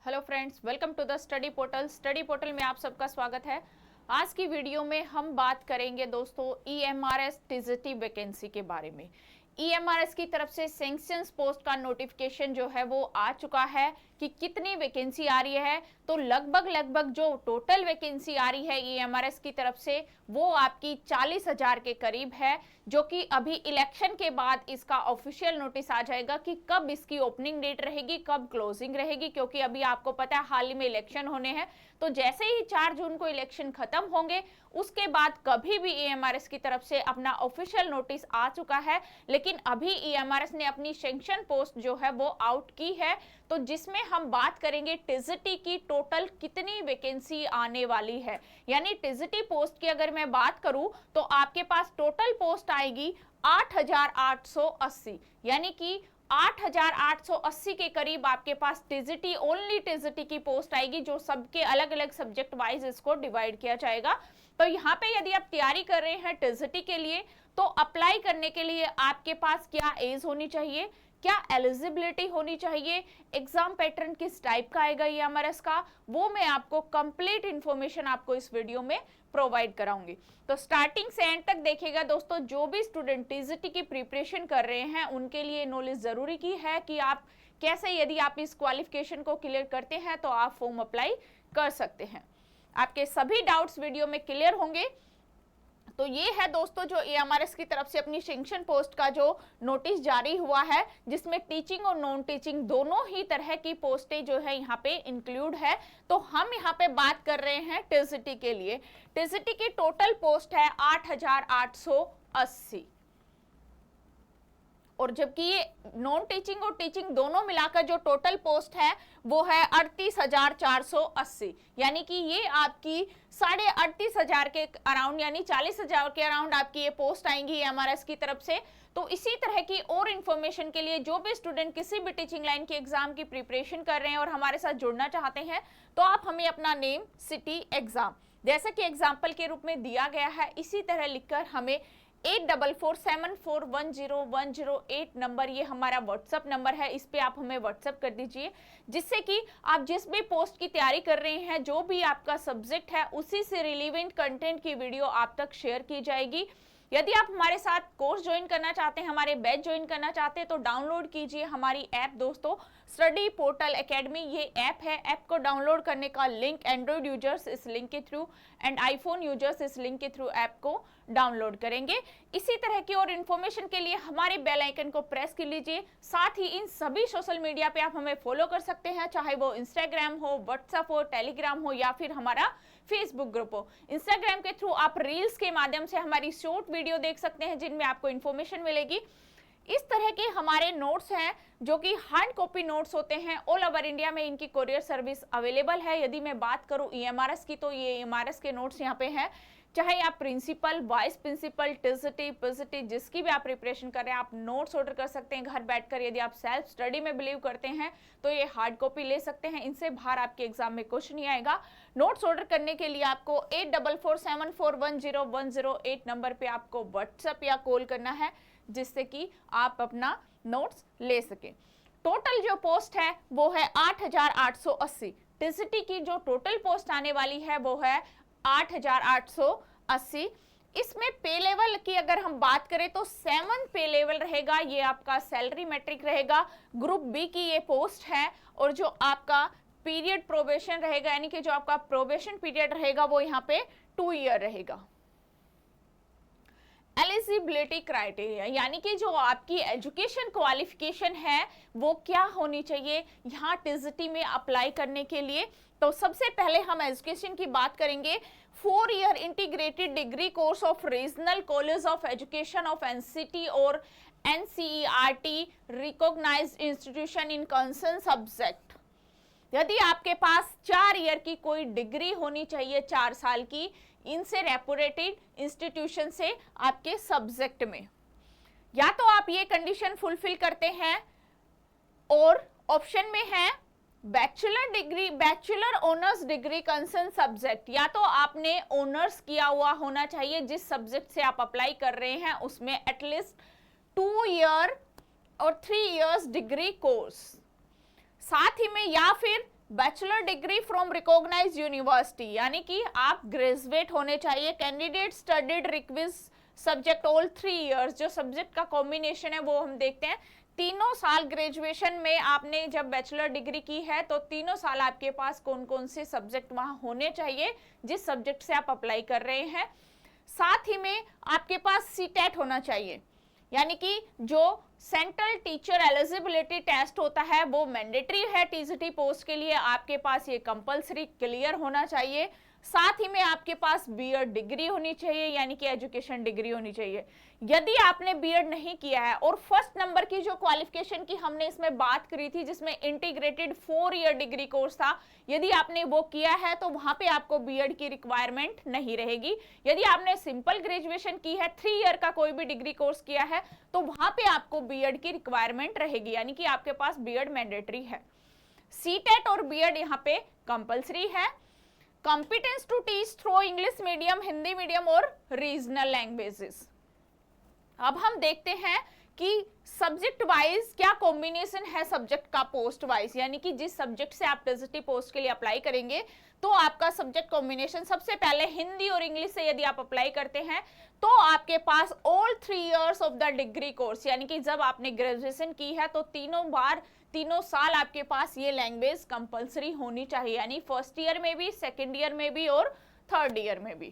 Hello friends, welcome to the study portal. Study portal में आप सबका स्वागत है। आज की वीडियो में हम बात करेंगे दोस्तों ईएमआरएस टीजीटी वैकेंसी के बारे में। ईएमआरएस की तरफ से सैंक्शंस पोस्ट का नोटिफिकेशन जो है वो आ चुका है कि कितनी वैकेंसी आ रही है। तो लगभग जो टोटल वैकेंसी आ रही है ईएमआरएस की तरफ से वो आपकी 40,000 के करीब है, जो कि अभी इलेक्शन के बाद इसका ऑफिशियल नोटिस आ जाएगा कि कब इसकी ओपनिंग डेट रहेगी, कब क्लोजिंग रहेगी, क्योंकि अभी आपको पता है हाल ही में इलेक्शन होने हैं। तो जैसे ही 4 जून को इलेक्शन खत्म होंगे उसके बाद कभी भी ईएमआरएस की तरफ से अपना ऑफिशियल नोटिस आ चुका है, लेकिन अभी ईएमआरएस ने अपनी सैंक्शन पोस्ट जो है वो आउट की है। तो जिसमें हम बात करेंगे टीजीटी की टोटल कितनी वैकेंसी आने वाली है। यानी टीजीटी पोस्ट की अगर मैं बात करूं तो आपके पास टोटल पोस्ट आएगी 8,880, यानी कि 8,880 के करीब आपके पास टीजीटी, ओनली टीजीटी की पोस्ट आएगी, जो सबके अलग अलग सब्जेक्ट वाइज इसको डिवाइड किया जाएगा। तो यहाँ पे यदि आप तैयारी कर रहे हैं टीजीटी के लिए तो अप्लाई करने के लिए आपके पास क्या एज होनी चाहिए, क्या एलिजिबिलिटी होनी चाहिए, एग्जाम पैटर्न किस टाइप का आएगा ईएमआरएस का, वो मैं आपको कंप्लीट इंफॉर्मेशन आपको इस वीडियो में प्रोवाइड कराऊंगी। तो स्टार्टिंग से एंड तक देखिएगा दोस्तों। जो भी स्टूडेंट टीजीटी की प्रिपरेशन कर रहे हैं उनके लिए नॉलेज जरूरी की है कि आप कैसे, यदि आप इस क्वालिफिकेशन को क्लियर करते हैं तो आप फॉर्म अप्लाई कर सकते हैं। आपके सभी डाउट्स वीडियो में क्लियर होंगे। तो ये है दोस्तों जो ईएमआरएस की तरफ से अपनी सैंक्शन पोस्ट का जो नोटिस जारी हुआ है, जिसमें टीचिंग और नॉन टीचिंग दोनों ही तरह की पोस्टें जो है यहाँ पे इंक्लूड है। तो हम यहाँ पे बात कर रहे हैं टीजीटी के लिए। टीजीटी की टोटल पोस्ट है 8,880, और जबकि ये नॉन टीचिंग और टीचिंग दोनों मिलाकर जो टोटल पोस्ट है वो है 38,480, यानी कि ये आपकी 38,500 के अराउंड, यानी 40,000 के अराउंड आपकी ये पोस्ट आएंगी एमआरएस की तरफ से। तो इसी तरह की और इन्फॉर्मेशन के लिए जो भी स्टूडेंट किसी भी टीचिंग लाइन के एग्जाम की प्रिपरेशन कर रहे हैं और हमारे साथ जुड़ना चाहते हैं तो आप हमें अपना नेम, सिटी, एग्जाम, जैसा कि एग्जाम्पल के रूप में दिया गया है इसी तरह लिखकर हमें 8447410108 नंबर, ये हमारा व्हाट्सएप नंबर है, इस पे आप हमें व्हाट्सएप कर दीजिए, जिससे कि आप जिस भी पोस्ट की तैयारी कर रहे हैं, जो भी आपका सब्जेक्ट है, उसी से रिलेवेंट कंटेंट की वीडियो आप तक शेयर की जाएगी। यदि आप हमारे साथ कोर्स ज्वाइन करना चाहते हैं, हमारे बैच ज्वाइन करना चाहते हैं तो डाउनलोड कीजिए हमारी ऐप दोस्तों, स्टडी पोर्टल एकेडमी ये ऐप है। ऐप को डाउनलोड करने का लिंक एंड्रॉइड यूजर्स इस लिंक के थ्रू एंड आईफोन यूजर्स इस लिंक के थ्रू ऐप को डाउनलोड करेंगे। इसी तरह की और इन्फॉर्मेशन के लिए हमारे बेल आइकन को प्रेस कर लीजिए। साथ ही इन सभी सोशल मीडिया पे आप हमें फॉलो कर सकते हैं, चाहे वो इंस्टाग्राम हो, व्हाट्सएप हो, टेलीग्राम हो या फिर हमारा फेसबुक ग्रुप हो। इंस्टाग्राम के थ्रू आप रील्स के माध्यम से हमारी शॉर्ट वीडियो देख सकते हैं जिनमें आपको इन्फॉर्मेशन मिलेगी। इस तरह के हमारे नोट्स हैं जो कि हार्ड कॉपी नोट्स होते हैं, ऑल ओवर इंडिया में इनकी कोरियर सर्विस अवेलेबल है। यदि मैं बात करूं ईएमआरएस की तो ये ईएमआरएस के नोट्स यहाँ पे हैं, चाहे आप principal, vice principal, TGT, PGT जिसकी भी आप प्रिपरेशन कर रहे हैं, आप नोट्स ऑर्डर कर सकते हैं घर बैठकर। यदि आप सेल्फ स्टडी में बिलीव करते हैं तो ये हार्ड कॉपी ले सकते हैं, इनसे बाहर आपके एग्जाम में कुछ नहीं आएगा। नोट्स ऑर्डर करने के लिए आपको 8447410108 नंबर पे आपको व्हाट्सएप या कॉल करना है, जिससे कि आप अपना नोट्स ले सकें। टोटल जो पोस्ट है वो है 8,880। टीजीटी की जो टोटल पोस्ट आने वाली है वो है 8,880। इसमें पे लेवल की अगर हम बात करें तो 7 पे लेवल रहेगा, ये आपका सैलरी मैट्रिक रहेगा। ग्रुप बी की ये पोस्ट है, और जो आपका पीरियड प्रोबेशन रहेगा, यानी कि जो आपका प्रोबेशन पीरियड रहेगा वो यहाँ पे 2 ईयर रहेगा। एलिजिबिलिटी क्राइटेरिया, यानी कि जो आपकी एजुकेशन क्वालिफिकेशन है वो क्या होनी चाहिए यहाँ टीजीटी में अप्लाई करने के लिए। तो सबसे पहले हम एजुकेशन की बात करेंगे। 4 year integrated degree course of regional college of education of NCT और NCERT recognised institution in concern subject. यदि आपके पास 4 ईयर की कोई डिग्री होनी चाहिए, 4 साल की, इनसे रेपुटेड इंस्टीट्यूशन से आपके सब्जेक्ट में, या तो आप ये कंडीशन फुलफिल करते हैं, और ऑप्शन में है bachelor degree, bachelor honours degree concern subject, या तो आपने ऑनर्स किया हुआ होना चाहिए जिस सब्जेक्ट से आप अप्लाई कर रहे हैं उसमें एटलीस्ट 2 ईयर और 3 इयर्स डिग्री कोर्स, साथ ही में या फिर bachelor degree from recognised university, यानी कि आप ग्रेजुएट होने चाहिए। Candidate studied requisite subject all 3 years, जो सब्जेक्ट का कॉम्बिनेशन है वो हम देखते हैं। तीनों साल ग्रेजुएशन में आपने जब बैचलर डिग्री की है तो तीनों साल आपके पास कौन कौन से सब्जेक्ट वहां होने चाहिए जिस सब्जेक्ट से आप अप्लाई कर रहे हैं। साथ ही में आपके पास सीटेट होना चाहिए, यानी कि जो सेंट्रल टीचर एलिजिबिलिटी टेस्ट होता है वो मैंडेटरी है टीजीटी पोस्ट के लिए, आपके पास ये कंपलसरी क्लियर होना चाहिए। साथ ही में आपके पास बीएड डिग्री होनी चाहिए, यानी कि एजुकेशन डिग्री होनी चाहिए। यदि आपने बीएड नहीं किया है, और फर्स्ट नंबर की जो क्वालिफिकेशन की हमने इसमें बात करी थी जिसमें इंटीग्रेटेड 4 ईयर डिग्री कोर्स था, यदि आपने वो किया है तो वहां पे आपको बीएड की रिक्वायरमेंट नहीं रहेगी। यदि आपने सिंपल ग्रेजुएशन की है, 3 ईयर का कोई भी डिग्री कोर्स किया है, तो वहां पे आपको बीएड की रिक्वायरमेंट रहेगी, यानी कि आपके पास बीएड मैंडेटरी है। सीटेट और बीएड यहाँ पे कंपलसरी है। Competence to teach through English medium, Hindi medium और रीजनल लैंग्वेजेस। अब हम देखते हैं कि सब्जेक्ट वाइज क्या कॉम्बिनेशन है सब्जेक्ट का पोस्ट वाइज, यानी कि जिस सब्जेक्ट से आप टीजीटी पोस्ट के लिए अप्लाई करेंगे तो आपका सब्जेक्ट कॉम्बिनेशन सबसे पहले हिंदी और इंग्लिश से यदि आप अप्लाई करते हैं तो आपके पास all 3 years of the degree course, यानी कि जब आपने ग्रेजुएशन की है तो तीनों साल आपके पास ये लैंग्वेज कंपलसरी होनी चाहिए, यानी फर्स्ट ईयर में भी, सेकेंड ईयर में भी और थर्ड ईयर में भी।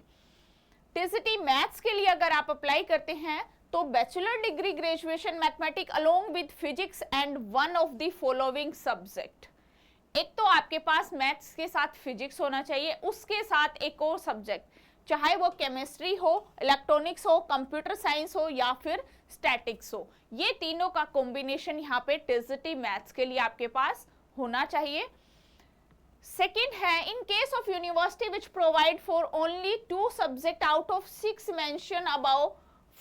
टीजीटी मैथ्स के लिए अगर आप अप्लाई करते हैं तो bachelor degree graduation mathematics along with physics and one of the following subject. एक तो आपके पास मैथ्स के साथ फिजिक्स होना चाहिए, उसके साथ एक और सब्जेक्ट, चाहे वो केमिस्ट्री हो, इलेक्ट्रॉनिक्स हो, कंप्यूटर साइंस हो या फिर स्टैटिक्स हो, ये तीनों का कॉम्बिनेशन यहाँ पे टीजीटी मैथ्स के लिए आपके पास होना चाहिए। सेकेंड है, in case of university which provide for only 2 subject out of 6 mention about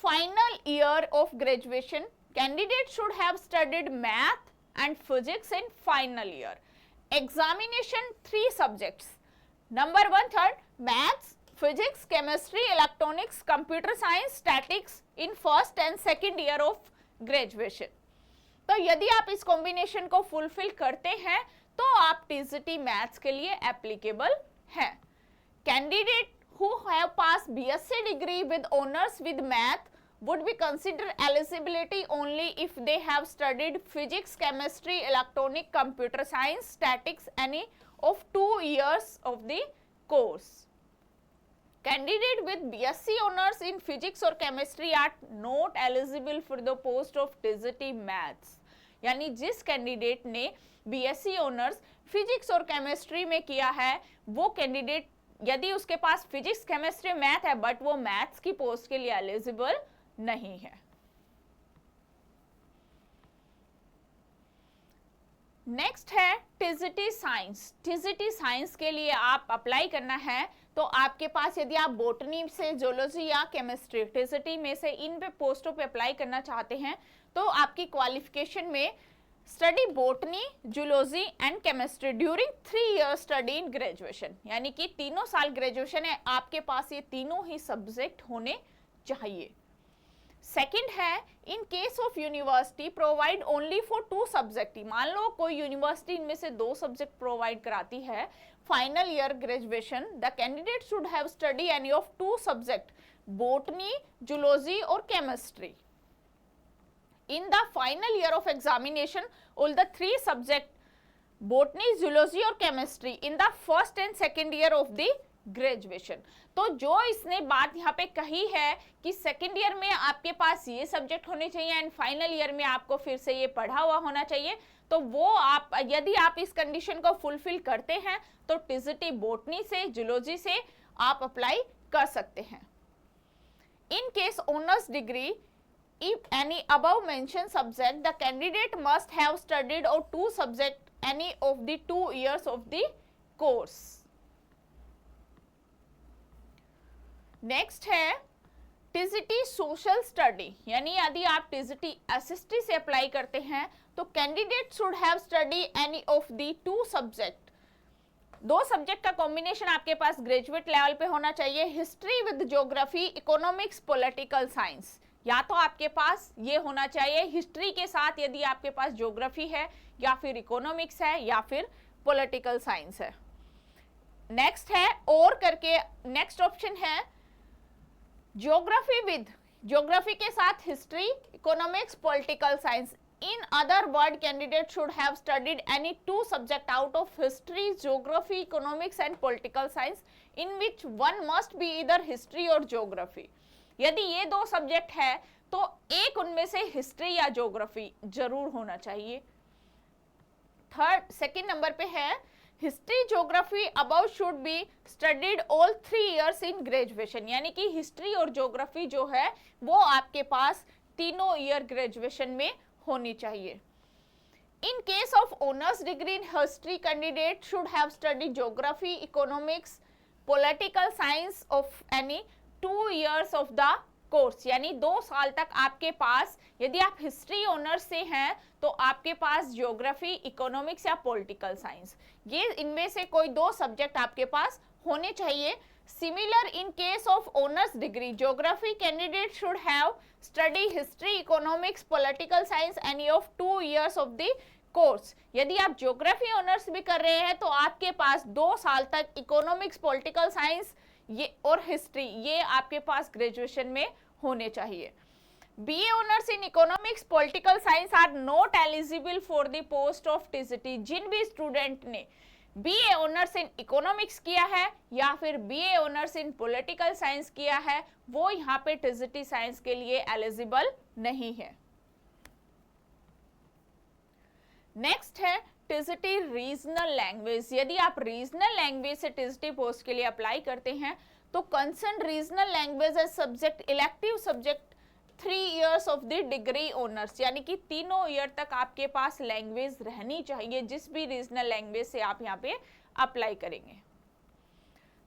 final year of graduation, candidate should have studied math and physics in final year. Examination 3 subjects. Number 1, third, maths, physics, chemistry, electronics, computer science, statics in first and second year of graduation. तो यदि आप इस combination को fulfil करते हैं तो आप TGT maths के लिए एप्लीकेबल हैं। Candidate who have passed BSc degree with honors with math would be considered eligibility only if they have studied physics, chemistry, electronic, computer science, statics any of 2 years of the course. Candidate with BSc honors in physics or chemistry are not eligible for the post of TGT maths. यानी जिस candidate ने BSc honours physics और chemistry में किया है वो candidate, यदि उसके पास फिजिक्स, केमिस्ट्री, मैथ है बट वो मैथ्स की पोस्ट के लिए एलिजिबल नहीं है। नेक्स्ट है टीजीटी साइंस। टीजीटी साइंस के लिए आप अप्लाई करना है तो आपके पास, यदि आप बोटनी से, जोलॉजी या केमिस्ट्री, टीजीटी में से इन पे पोस्टों पे अप्लाई करना चाहते हैं तो आपकी क्वालिफिकेशन में study botany, zoology and chemistry during 3 years study in graduation, यानी कि तीनों साल ग्रेजुएशन है, आपके पास ये तीनों ही सब्जेक्ट होने चाहिए। सेकंड है, in case of university provide only for 2 subject. मान लो कोई यूनिवर्सिटी इनमें से 2 सब्जेक्ट प्रोवाइड कराती है final year graduation, the candidate should have study any of 2 subject, botany, zoology और chemistry in the final year of examination, all the 3 subject botany, zoology और chemistry in the first and second year of the graduation। तो जो इसने बात यहाँ पे कही है कि सेकेंड ईयर में आपके पास ये सब्जेक्ट होने चाहिए एंड फाइनल ईयर में आपको फिर से ये पढ़ा हुआ होना चाहिए, तो वो आप, यदि आप इस कंडीशन को फुलफिल करते हैं तो टीजीटी बोटनी से, जूलॉजी से आप अप्लाई कर सकते हैं। In case honours degree, if any above mentioned subject, the candidate must have studied or 2 subject any of the 2 years of the course। Next है टीजीटी सोशल स्टडी, यानी यदि आप टीजीटी एसएसटी से अप्लाई करते हैं तो candidate should have study any of the 2 subject. 2 subject का combination आपके पास ग्रेजुएट लेवल पे होना चाहिए, history with geography, economics, political science. या तो आपके पास ये होना चाहिए हिस्ट्री के साथ, यदि आपके पास ज्योग्राफी है या फिर इकोनॉमिक्स है या फिर पॉलिटिकल साइंस है। नेक्स्ट है और करके, नेक्स्ट ऑप्शन है ज्योग्राफी विद, ज्योग्राफी के साथ history, economics, political science. In other word, candidate should have studied any two subject out of history, geography, economics and political science, in which one must be either history or geography. यदि ये दो subject है तो एक उनमें से history या geography जरूर होना चाहिए। थर्ड, सेकंड नंबर पे है history geography about should be studied all 3 years in graduation, यानी कि हिस्ट्री और ज्योग्राफी जो है वो आपके पास तीनों ईयर ग्रेजुएशन में होनी चाहिए। इन case of honours degree in history, candidate should have studied geography, economics, political science of any 2 years of the course, यानी 2 साल तक आपके पास, यदि आप हिस्ट्री ऑनर्स से हैं तो आपके पास ज्योग्राफी, इकोनॉमिक्स या पॉलिटिकल साइंस, ये इनमें से कोई 2 सब्जेक्ट आपके पास होने चाहिए। Similar in case of honors degree, geography candidate should have studied history, economics, political science any of 2 years of the course. यदि आप ज्योग्राफी ऑनर्स भी कर रहे हैं तो आपके पास 2 साल तक इकोनॉमिक्स, पॉलिटिकल साइंस ये और हिस्ट्री ये आपके पास ग्रेजुएशन में होने चाहिए। BA honours in economics, political science are not eligible for the post of TGT. जिन भी स्टूडेंट ने BA ऑनर्स इन इकोनॉमिक्स किया है या फिर BA ऑनर्स इन पॉलिटिकल साइंस किया है वो यहाँ पे टीजीटी साइंस के लिए एलिजिबल नहीं है। नेक्स्ट है टीजीटी रीजनल लैंग्वेज। यदि आप रीजनल लैंग्वेज से टीजीटी पोस्ट के लिए अप्लाई करते हैं तो concern regional language as subject, elective subject 3 years of the degree honours, यानी कि तीनों ईयर तक आपके पास लैंग्वेज रहनी चाहिए जिस भी रीजनल लैंग्वेज से आप यहाँ पे अप्लाई करेंगे।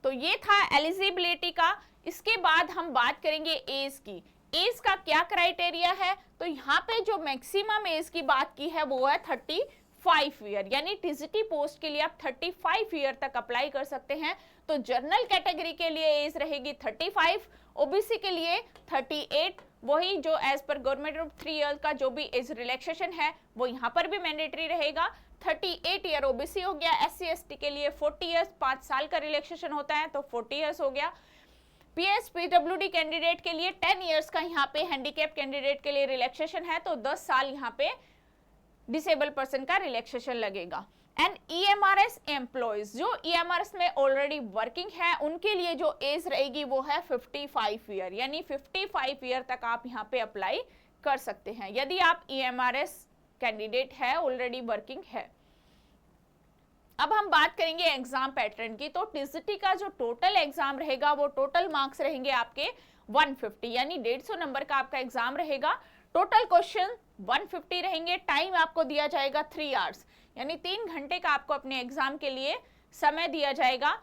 तो ये था एलिजिबिलिटी का। इसके बाद हम बात करेंगे एज की। एज का क्या क्राइटेरिया है, तो यहाँ पे जो मैक्सिमम एज की बात की है वो है 35 ईयर, यानी टीजीटी पोस्ट के लिए आप 35 ईयर तक अप्लाई कर सकते हैं। तो जनरल कैटेगरी के लिए एज रहेगी 35, ओबीसी के लिए 38, वही जो as per government of 3 years का जो भी एज रिलैक्सेशन है वो यहाँ पर भी मैंडेटरी रहेगा। 38 ईयर ओबीसी हो गया। SC ST के लिए 40 years, 5 साल का रिलैक्सेशन होता है तो 40 years हो गया। PS PWD कैंडिडेट के लिए 10 years का यहाँ पे, हैंडीकैप कैंडिडेट के लिए रिलैक्सेशन है तो 10 साल यहाँ पे डिसेबल पर्सन का रिलैक्सेशन लगेगा। एंड EMRS एम्प्लॉयज, जो EMRS में ऑलरेडी वर्किंग है उनके लिए जो एज रहेगी वो है 55 ईयर, यानी 55 ईयर तक आप यहाँ पे अप्लाई कर सकते हैं यदि आप EMRS कैंडिडेट है, ऑलरेडी वर्किंग है। अब हम बात करेंगे एग्जाम पैटर्न की। तो टीजीटी का जो टोटल एग्जाम रहेगा वो टोटल मार्क्स रहेंगे आपके 150, यानी 150 नंबर का आपका एग्जाम रहेगा। टोटल क्वेश्चन 150 रहेंगे। टाइम आपको दिया जाएगा 3 hours, यानी 3 घंटे का आपको अपने एग्जाम के लिए समय दिया जाएगा।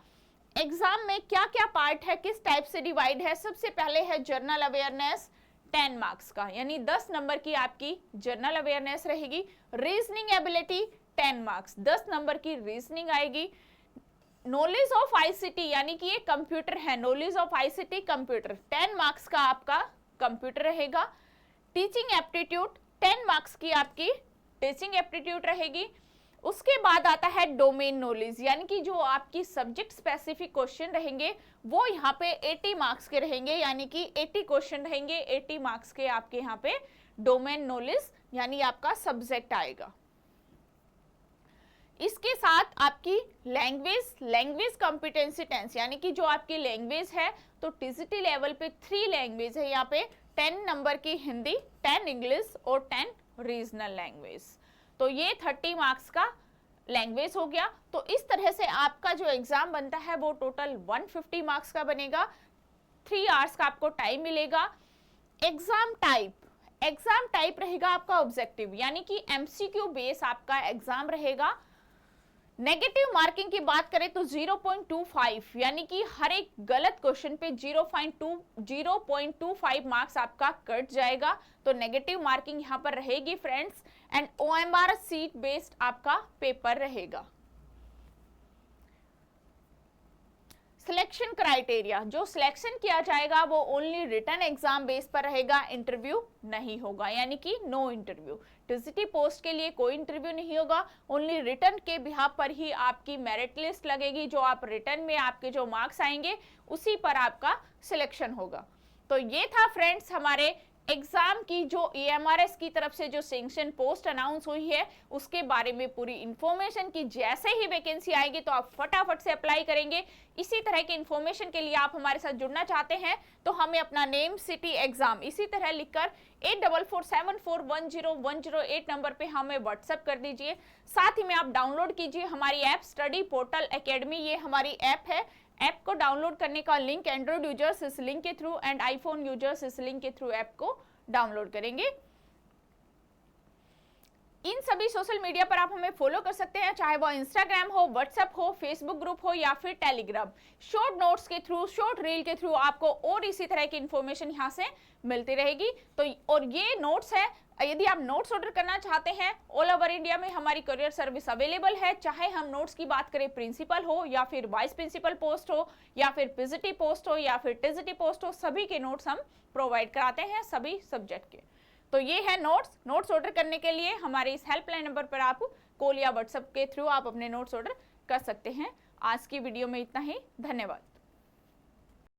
एग्जाम में क्या क्या पार्ट है, किस टाइप से डिवाइड है, सबसे पहले है जनरल अवेयरनेस 10 मार्क्स का, यानी 10 नंबर की आपकी जनरल अवेयरनेस रहेगी। रीजनिंग एबिलिटी 10 मार्क्स, 10 नंबर की रीजनिंग आएगी। नॉलेज ऑफ आईसीटी, यानी कि ये कंप्यूटर है, knowledge of ICT computer 10 marks का आपका कंप्यूटर रहेगा। टीचिंग एप्टीट्यूड 10 मार्क्स की आपकी टीचिंग एप्टीट्यूड रहेगी। उसके बाद आता है डोमेन नॉलेज, यानी कि जो आपकी सब्जेक्ट स्पेसिफिक क्वेश्चन रहेंगे वो यहाँ पे 80 मार्क्स के रहेंगे, यानी कि 80 क्वेश्चन रहेंगे, 80 मार्क्स के आपके यहाँ पे डोमेन नॉलेज यानी आपका सब्जेक्ट आएगा। इसके साथ आपकी लैंग्वेज कॉम्पिटेंसी टेंस, यानी कि जो आपकी लैंग्वेज है तो टीजीटी लेवल पे 3 लैंग्वेज है यहाँ पे, 10 नंबर की हिंदी, 10 इंग्लिश और 10 रीजनल लैंग्वेज। तो ये 30 मार्क्स का लैंग्वेज हो गया। तो इस तरह से आपका जो एग्जाम बनता है वो टोटल 150 मार्क्स का बनेगा। 3 hours का आपको टाइम मिलेगा। एग्जाम टाइप रहेगा आपका ऑब्जेक्टिव, यानी कि एमसीक्यू बेस आपका एग्जाम रहेगा। नेगेटिव मार्किंग की बात करें तो 0.25, यानी कि हर एक गलत क्वेश्चन पे 0.25 मार्क्स आपका कट जाएगा। तो नेगेटिव मार्किंग यहाँ पर रहेगी friends. And OMR seat based आपका पेपर रहेगा। सिलेक्शन क्राइटेरिया, जो सिलेक्शन किया जाएगा वो ओनली रिटन एग्जाम बेस पर रहेगा, इंटरव्यू नहीं होगा, यानी कि नो इंटरव्यू। टीजीटी पोस्ट के लिए कोई इंटरव्यू नहीं होगा, ओनली रिटन के बिहाफ पर ही आपकी मेरिट लिस्ट लगेगी, जो आप रिटन में आपके जो मार्क्स आएंगे उसी पर आपका सिलेक्शन होगा। तो ये था फ्रेंड्स हमारे एग्जाम की जो EMRS की तरफ से जो सैंक्शन पोस्ट अनाउंस हुई है उसके बारे में पूरी इंफॉर्मेशन की। जैसे ही वैकेंसी आएगी तो आप फटाफट से अप्लाई करेंगे। इसी तरह की इंफॉर्मेशन के लिए आप हमारे साथ जुड़ना चाहते हैं तो हमें अपना नेम, सिटी, एग्जाम इसी तरह लिखकर 8447410108 नंबर पे हमें व्हाट्सएप कर दीजिए। साथ ही में आप डाउनलोड कीजिए हमारी ऐप स्टडी पोर्टल एकेडमी। ये हमारी ऐप है। ऐप को डाउनलोड करने का लिंक एंड्रॉइड यूजर्स इस लिंक के थ्रू एंड आईफोन यूजर्स इस लिंक के थ्रू ऐप को डाउनलोड करेंगे। इन सभी सोशल मीडिया पर आप हमें फॉलो कर सकते हैं, चाहे वो इंस्टाग्राम हो, व्हाट्सएप हो, फेसबुक ग्रुप हो या फिर टेलीग्राम। शॉर्ट नोट्स के थ्रू, शॉर्ट रील के थ्रू आपको और इसी तरह की इंफॉर्मेशन यहाँ से मिलती रहेगी। तो और ये नोट्स है, यदि आप नोट्स ऑर्डर करना चाहते हैं ऑल ओवर इंडिया में हमारी कुरियर सर्विस अवेलेबल है। चाहे हम नोट्स की बात करें प्रिंसिपल हो या फिर वाइस प्रिंसिपल पोस्ट हो या फिर पीजीटी पोस्ट हो या फिर टीजीटी पोस्ट हो, सभी के नोट्स हम प्रोवाइड कराते हैं सभी सब्जेक्ट के। तो ये है नोट्स ऑर्डर करने के लिए हमारे इस हेल्पलाइन नंबर पर आप कॉल या व्हाट्सएप के थ्रू आप अपने नोट्स ऑर्डर कर सकते हैं। आज की वीडियो में इतना ही, धन्यवाद।